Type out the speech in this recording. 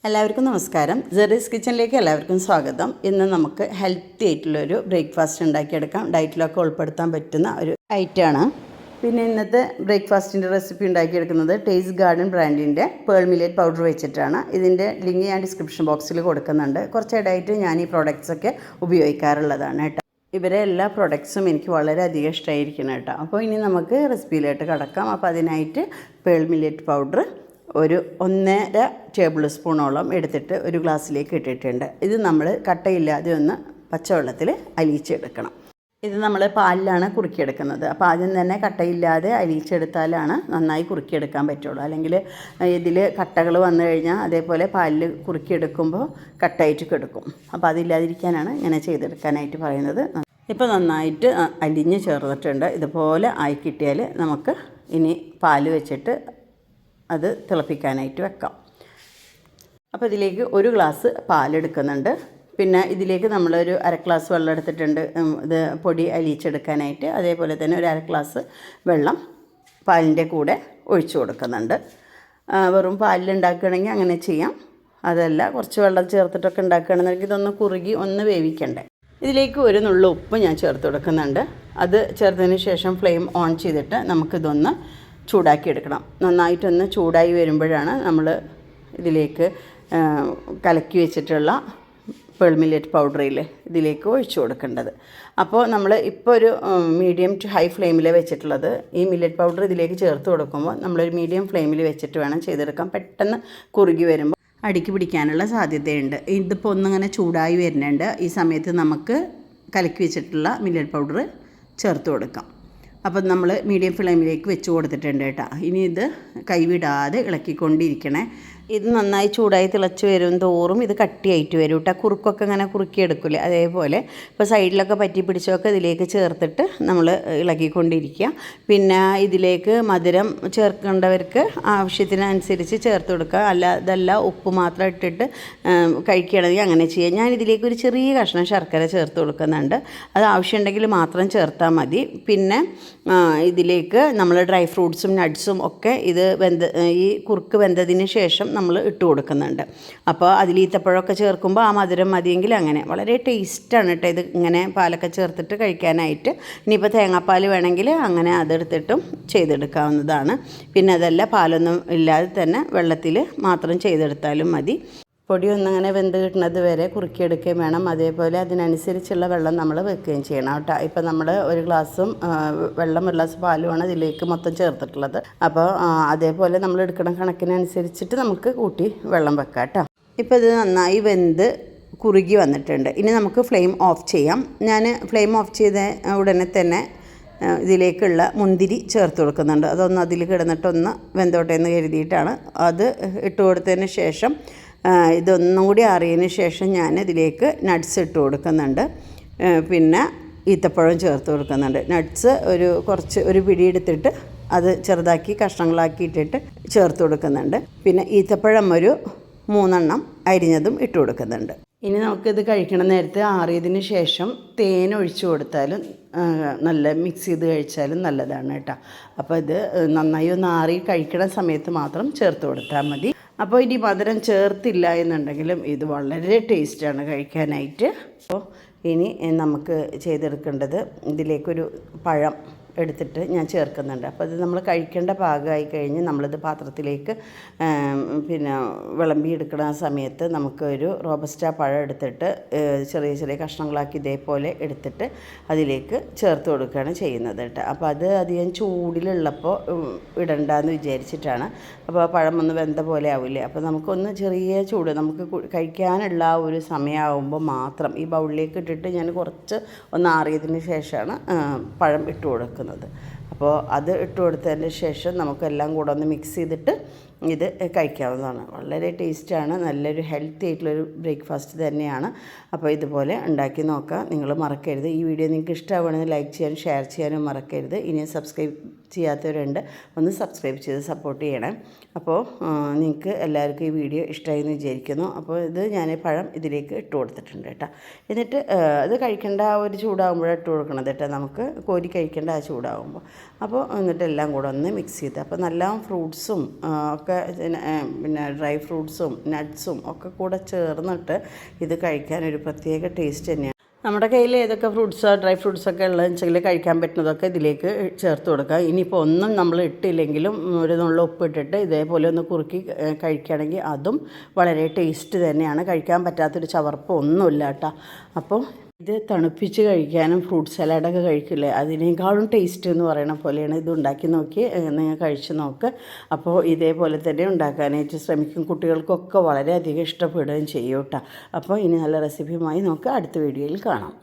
എല്ലാവർക്കും നമസ്കാരം. ജെറീസ് കിച്ചണിലേക്ക് എല്ലാവർക്കും സ്വാഗതം. ഇന്ന് നമുക്ക് ഹെൽത്തി ആയിട്ടുള്ളൊരു ബ്രേക്ക്ഫാസ്റ്റ് ഉണ്ടാക്കിയെടുക്കാം. ഡയറ്റിലൊക്കെ ഉൾപ്പെടുത്താൻ പറ്റുന്ന ഒരു ഐറ്റമാണ്. പിന്നെ ഇന്നത്തെ ബ്രേക്ക്ഫാസ്റ്റിൻ്റെ റെസിപ്പി ഉണ്ടാക്കിയെടുക്കുന്നത് ടേസ്റ്റ് ഗാർഡൻ ബ്രാൻഡിൻ്റെ പേൾ മില്ലറ്റ് പൗഡർ വെച്ചിട്ടാണ്. ഇതിൻ്റെ ലിങ്ക് ഞാൻ ഡിസ്ക്രിപ്ഷൻ ബോക്സിൽ കൊടുക്കുന്നുണ്ട്. കുറച്ചിടായിട്ട് ഞാൻ ഈ പ്രോഡക്റ്റ്സൊക്കെ ഉപയോഗിക്കാറുള്ളതാണ് കേട്ടോ. ഇവരെ എല്ലാ പ്രൊഡക്ട്സും എനിക്ക് വളരെയധികം ഇഷ്ടമായിരിക്കണം കേട്ടോ. അപ്പോൾ ഇനി നമുക്ക് റെസിപ്പിയിലോട്ട് കടക്കാം. അപ്പോൾ അതിനായിട്ട് പേൾ മില്ലറ്റ് പൗഡർ ഒരു 1.5 ടേബിൾ സ്പൂണോളം എടുത്തിട്ട് ഒരു ഗ്ലാസ്സിലേക്ക് ഇട്ടിട്ടുണ്ട്. ഇത് നമ്മൾ കട്ടയില്ലാതെ ഒന്ന് പച്ചവെള്ളത്തിൽ അലിയിച്ചെടുക്കണം. ഇത് നമ്മൾ പാലിലാണ് കുറുക്കിയെടുക്കുന്നത്. അപ്പോൾ ആദ്യം തന്നെ കട്ടയില്ലാതെ അലിയിച്ചെടുത്താലാണ് നന്നായി കുറുക്കിയെടുക്കാൻ പറ്റുള്ളൂ. അല്ലെങ്കിൽ ഇതിൽ കട്ടകൾ വന്നു കഴിഞ്ഞാൽ അതേപോലെ പാലിൽ കുറുക്കിയെടുക്കുമ്പോൾ കട്ടയായിട്ട് കിടക്കും. അപ്പോൾ അതില്ലാതിരിക്കാനാണ് ഇങ്ങനെ ചെയ്തെടുക്കാനായിട്ട് പറയുന്നത്. ഇപ്പോൾ നന്നായിട്ട് അലിഞ്ഞ് ചേർന്നിട്ടുണ്ട്. ഇതുപോലെ ആയി കിട്ടിയാൽ നമുക്ക് ഇനി പാൽ വെച്ചിട്ട് അത് തിളപ്പിക്കാനായിട്ട് വെക്കാം. അപ്പോൾ ഇതിലേക്ക് ഒരു ഗ്ലാസ് പാലെടുക്കുന്നുണ്ട്. പിന്നെ ഇതിലേക്ക് നമ്മളൊരു 1/2 ഗ്ലാസ് വെള്ളം എടുത്തിട്ടുണ്ട് ഇത് പൊടി അലിയിച്ചെടുക്കാനായിട്ട്. അതേപോലെ തന്നെ ഒരു 1/2 ഗ്ലാസ് വെള്ളം പാലിൻ്റെ കൂടെ ഒഴിച്ചു കൊടുക്കുന്നുണ്ട്. വെറും പാലിൽ ഉണ്ടാക്കുകയാണെങ്കിൽ അങ്ങനെ ചെയ്യാം. അതല്ല കുറച്ച് വെള്ളം ചേർത്തിട്ടൊക്കെ ഉണ്ടാക്കുകയാണെന്നുണ്ടെങ്കിൽ ഇതൊന്ന് കുറുകി ഒന്ന് വേവിക്കണ്ടേ. ഇതിലേക്ക് ഒരു നുള്ളു ഉപ്പ് ഞാൻ ചേർത്ത് കൊടുക്കുന്നുണ്ട്. അത് ചേർത്തതിന് ശേഷം ഫ്ലെയിം ഓൺ ചെയ്തിട്ട് നമുക്കിതൊന്ന് ചൂടാക്കി എടുക്കണം. നന്നായിട്ടൊന്ന് ചൂടായി വരുമ്പോഴാണ് നമ്മൾ ഇതിലേക്ക് കലക്കി വെച്ചിട്ടുള്ള പേൾ മില്ലറ്റ് പൗഡറിൽ ഇതിലേക്ക് ഒഴിച്ചു കൊടുക്കേണ്ടത്. അപ്പോൾ നമ്മൾ ഇപ്പോൾ ഒരു മീഡിയം ടു ഹൈ ഫ്ലെയിമിൽ വെച്ചിട്ടുള്ളത്. ഈ മില്ലറ്റ് പൗഡർ ഇതിലേക്ക് ചേർത്ത് കൊടുക്കുമ്പോൾ നമ്മളൊരു മീഡിയം ഫ്ലെയിമിൽ വെച്ചിട്ട് വേണം ചെയ്തെടുക്കാൻ. പെട്ടെന്ന് കുറുകി വരുമ്പോൾ അടിക്ക് പിടിക്കാനുള്ള സാധ്യതയുണ്ട്. ഇതിപ്പോൾ ഒന്നിങ്ങനെ ചൂടായി വരുന്നുണ്ട്. ഈ സമയത്ത് നമുക്ക് കലക്കി വെച്ചിട്ടുള്ള മില്ലറ്റ് പൗഡർ ചേർത്ത് കൊടുക്കാം. അപ്പം നമ്മൾ മീഡിയം ഫ്ലെയിമിലേക്ക് വെച്ച് കൊടുത്തിട്ടുണ്ട് കേട്ടോ. ഇനി ഇത് കൈവിടാതെ ഇളക്കിക്കൊണ്ടിരിക്കണേ. ഇത് നന്നായി ചൂടായി തിളച്ച് വരും തോറും ഇത് കട്ടിയായിട്ട് വരും കേട്ടോ. കുറുക്കൊക്കെ ഇങ്ങനെ കുറുക്കിയെടുക്കില്ലേ അതേപോലെ. ഇപ്പോൾ സൈഡിലൊക്കെ പറ്റി പിടിച്ചൊക്കെ ഇതിലേക്ക് ചേർത്തിട്ട് നമ്മൾ ഇളക്കിക്കൊണ്ടിരിക്കുക. പിന്നെ ഇതിലേക്ക് മധുരം ചേർക്കേണ്ടവർക്ക് ആവശ്യത്തിനനുസരിച്ച് ചേർത്ത് കൊടുക്കുക. അതല്ല ഉപ്പ് മാത്രം ഇട്ടിട്ട് കഴിക്കുകയാണെങ്കിൽ അങ്ങനെ ചെയ്യാം. ഞാൻ ഇതിലേക്ക് ഒരു ചെറിയ കഷ്ണം ശർക്കര ചേർത്ത് കൊടുക്കുന്നുണ്ട്. അത് ആവശ്യമുണ്ടെങ്കിൽ മാത്രം ചേർത്താൽ മതി. പിന്നെ ഇതിലേക്ക് നമ്മൾ ഡ്രൈ ഫ്രൂട്ട്സും നട്ട്സും ഒക്കെ ഇത് ഈ കുറുക്ക് വെന്തതിന് ശേഷം നമ്മൾ ഇട്ട് കൊടുക്കുന്നുണ്ട്. അപ്പോൾ അതിൽ ഈത്തപ്പഴമൊക്കെ ചേർക്കുമ്പോൾ ആ മധുരം മതിയെങ്കിൽ അങ്ങനെ വളരെ ടേസ്റ്റാണ് കേട്ടോ ഇത് ഇങ്ങനെ പാലൊക്കെ ചേർത്തിട്ട് കഴിക്കാനായിട്ട്. ഇനിയിപ്പോൾ തേങ്ങാപ്പാൽ വേണമെങ്കിൽ അങ്ങനെ അതെടുത്തിട്ടും ചെയ്തെടുക്കാവുന്നതാണ്. പിന്നെ അതല്ല പാലൊന്നും ഇല്ലാതെ തന്നെ വെള്ളത്തിൽ മാത്രം ചെയ്തെടുത്താലും മതി. പൊടി ഒന്നങ്ങനെ വെന്ത് കിട്ടുന്നത് വരെ കുറുക്കിയെടുക്കുകയും വേണം. അതേപോലെ അതിനനുസരിച്ചുള്ള വെള്ളം നമ്മൾ വെക്കുകയും ചെയ്യണം കേട്ടോ. ഇപ്പോൾ നമ്മൾ ഒരു ഗ്ലാസ് പാലുമാണ് ഇതിലേക്ക് മൊത്തം ചേർത്തിട്ടുള്ളത്. അപ്പോൾ അതേപോലെ നമ്മൾ എടുക്കുന്ന കണക്കിനനുസരിച്ചിട്ട് നമുക്ക് കൂട്ടി വെള്ളം വെക്കാം കേട്ടോ. ഇപ്പോൾ ഇത് നന്നായി വെന്ത് കുറുകി വന്നിട്ടുണ്ട്. ഇനി നമുക്ക് ഫ്ലെയിം ഓഫ് ചെയ്യാം. ഞാൻ ഫ്ലെയിം ഓഫ് ചെയ്ത ഉടനെ തന്നെ ഇതിലേക്കുള്ള മുന്തിരി ചേർത്ത് കൊടുക്കുന്നുണ്ട്. അതൊന്ന് അതിൽ കിടന്നിട്ടൊന്ന് വെന്തോട്ടെ എന്ന് കരുതിയിട്ടാണ്. അത് ഇട്ട് കൊടുത്തതിന് ശേഷം ഇതൊന്നും കൂടി അറിയതിന് ശേഷം ഞാൻ ഇതിലേക്ക് നട്ട്സ് ഇട്ട് കൊടുക്കുന്നുണ്ട്. പിന്നെ ഈത്തപ്പഴം ചേർത്ത് കൊടുക്കുന്നുണ്ട്. നട്ട്സ് ഒരു പിടി എടുത്തിട്ട് അത് ചെറുതാക്കി കഷ്ണങ്ങളാക്കി ഇട്ടിട്ട് ചേർത്ത് കൊടുക്കുന്നുണ്ട്. പിന്നെ ഈത്തപ്പഴം ഒരു 3 എണ്ണം അരിഞ്ഞതും ഇട്ട് കൊടുക്കുന്നുണ്ട്. ഇനി നമുക്കിത് കഴിക്കണ നേരത്തെ ആറിയതിന് ശേഷം തേൻ ഒഴിച്ചു കൊടുത്താലും നല്ല മിക്സ് ചെയ്ത് കഴിച്ചാലും നല്ലതാണ് കേട്ടോ. അപ്പോൾ ഇത് നന്നായി ഒന്ന് ആറി കഴിക്കണ സമയത്ത് മാത്രം ചേർത്ത് കൊടുത്താൽ മതി. അപ്പോൾ ഇനി മധുരം ചേർത്തില്ല എന്നുണ്ടെങ്കിലും ഇത് വളരെ ടേസ്റ്റാണ് കഴിക്കാനായിട്ട്. അപ്പോൾ ഇനി നമുക്ക് ചെയ്തെടുക്കേണ്ടത് ഇതിലേക്കൊരു പഴം എടുത്തിട്ട് ഞാൻ ചേർക്കുന്നുണ്ട്. അപ്പോൾ ഇത് നമ്മൾ കഴിക്കേണ്ട പാകമായി കഴിഞ്ഞ് നമ്മളിത് പാത്രത്തിലേക്ക് പിന്നെ വിളമ്പിയെടുക്കുന്ന സമയത്ത് നമുക്കൊരു റോബസ്റ്റ പഴം എടുത്തിട്ട് ചെറിയ ചെറിയ കഷ്ണങ്ങളാക്കി ഇതേപോലെ എടുത്തിട്ട് അതിലേക്ക് ചേർത്ത് കൊടുക്കുകയാണ് ചെയ്യുന്നത് കേട്ടോ. അപ്പോൾ അത് അധികം ചൂടിലുള്ളപ്പോൾ ഇടണ്ടെന്ന് വിചാരിച്ചിട്ടാണ്. അപ്പോൾ പഴം ഒന്ന് വെന്ത പോലെ ആവില്ലേ. അപ്പോൾ നമുക്കൊന്ന് ചെറിയ ചൂട് നമുക്ക് കഴിക്കാനുള്ള ആ ഒരു സമയമാകുമ്പോൾ മാത്രം ഈ ബൗളിലേക്ക് ഇട്ടിട്ട് ഞാൻ കുറച്ച് ഒന്ന് ആറിയതിന് ശേഷമാണ് പഴം ഇട്ട് കൊടുക്കുന്നത്. അപ്പോൾ അത് ഇട്ട് കൊടുത്തതിന് ശേഷം നമുക്കെല്ലാം കൂടെ ഒന്ന് മിക്സ് ചെയ്തിട്ട് ഇത് കഴിക്കാവുന്നതാണ്. വളരെ ടേസ്റ്റാണ്. നല്ലൊരു ഹെൽത്തി ആയിട്ടുള്ളൊരു ബ്രേക്ക്ഫാസ്റ്റ് തന്നെയാണ്. അപ്പോൾ ഇതുപോലെ ഉണ്ടാക്കി നോക്കാം. നിങ്ങൾ മറക്കരുത്. ഈ വീഡിയോ നിങ്ങൾക്ക് ഇഷ്ടമാവുകയാണെങ്കിൽ ലൈക്ക് ചെയ്യാനും ഷെയർ ചെയ്യാനും മറക്കരുത്. ഇനി സബ്സ്ക്രൈബ് ചെയ്യാത്തവരുണ്ട്, ഒന്ന് സബ്സ്ക്രൈബ് ചെയ്ത് സപ്പോർട്ട് ചെയ്യണം. അപ്പോൾ നിങ്ങൾക്ക് എല്ലാവർക്കും ഈ വീഡിയോ ഇഷ്ടമായി എന്ന് വിചാരിക്കുന്നു. അപ്പോൾ ഇത് ഞാൻ പഴം ഇതിലേക്ക് ഇട്ട് കൊടുത്തിട്ടുണ്ട് കേട്ടോ. എന്നിട്ട് അത് കഴിക്കേണ്ട ആ ഒരു ചൂടാകുമ്പോഴാണ് ഇട്ട് കൊടുക്കണത് കേട്ടോ. നമുക്ക് കോരി കഴിക്കേണ്ട ആ ചൂടാകുമ്പോൾ. അപ്പോൾ എന്നിട്ട് എല്ലാം കൂടെ ഒന്ന് മിക്സ് ചെയ്ത് അപ്പോൾ നല്ല ഫ്രൂട്ട്സും ഒക്കെ ഒക്കെ പിന്നെ ഡ്രൈ ഫ്രൂട്ട്സും നട്ട്സും ഒക്കെ കൂടെ ചേർന്നിട്ട് ഇത് കഴിക്കാനൊരു പ്രത്യേക ടേസ്റ്റ് തന്നെയാണ്. നമ്മുടെ കയ്യിൽ ഏതൊക്കെ ഫ്രൂട്ട്സോ ഡ്രൈ ഫ്രൂട്ട്സൊക്കെ ഉള്ളതെന്ന് വെച്ചെങ്കിൽ കഴിക്കാൻ പറ്റുന്നതൊക്കെ ഇതിലേക്ക് ചേർത്ത് കൊടുക്കുക. ഇനിയിപ്പോൾ ഒന്നും നമ്മൾ ഇട്ടില്ലെങ്കിലും ഒരു നുള്ള ഉപ്പിട്ടിട്ട് ഇതേപോലെ ഒന്ന് കുറുക്കി കഴിക്കുകയാണെങ്കിൽ അതും വളരെ ടേസ്റ്റ് തന്നെയാണ്. കഴിക്കാൻ പറ്റാത്തൊരു ചവർപ്പ് ഒന്നുമില്ല കേട്ടോ. അപ്പോൾ ഇത് തണുപ്പിച്ച് കഴിക്കാനും ഫ്രൂട്ട് സലാഡൊക്കെ കഴിക്കില്ലേ, അതിനേക്കാളും ടേസ്റ്റ് എന്ന് പറയുന്ന പോലെയാണ്. ഇത് ഉണ്ടാക്കി നോക്കി നിങ്ങൾ കഴിച്ച് നോക്ക്. അപ്പോൾ ഇതേപോലെ തന്നെ ഉണ്ടാക്കാനായിട്ട് ശ്രമിക്കും. കുട്ടികൾക്കൊക്കെ വളരെയധികം ഇഷ്ടപ്പെടുകയും ചെയ്യും കേട്ടോ. അപ്പോൾ ഇനി നല്ല റെസിപ്പിയുമായി നമുക്ക് അടുത്ത വീഡിയോയിൽ കാണാം.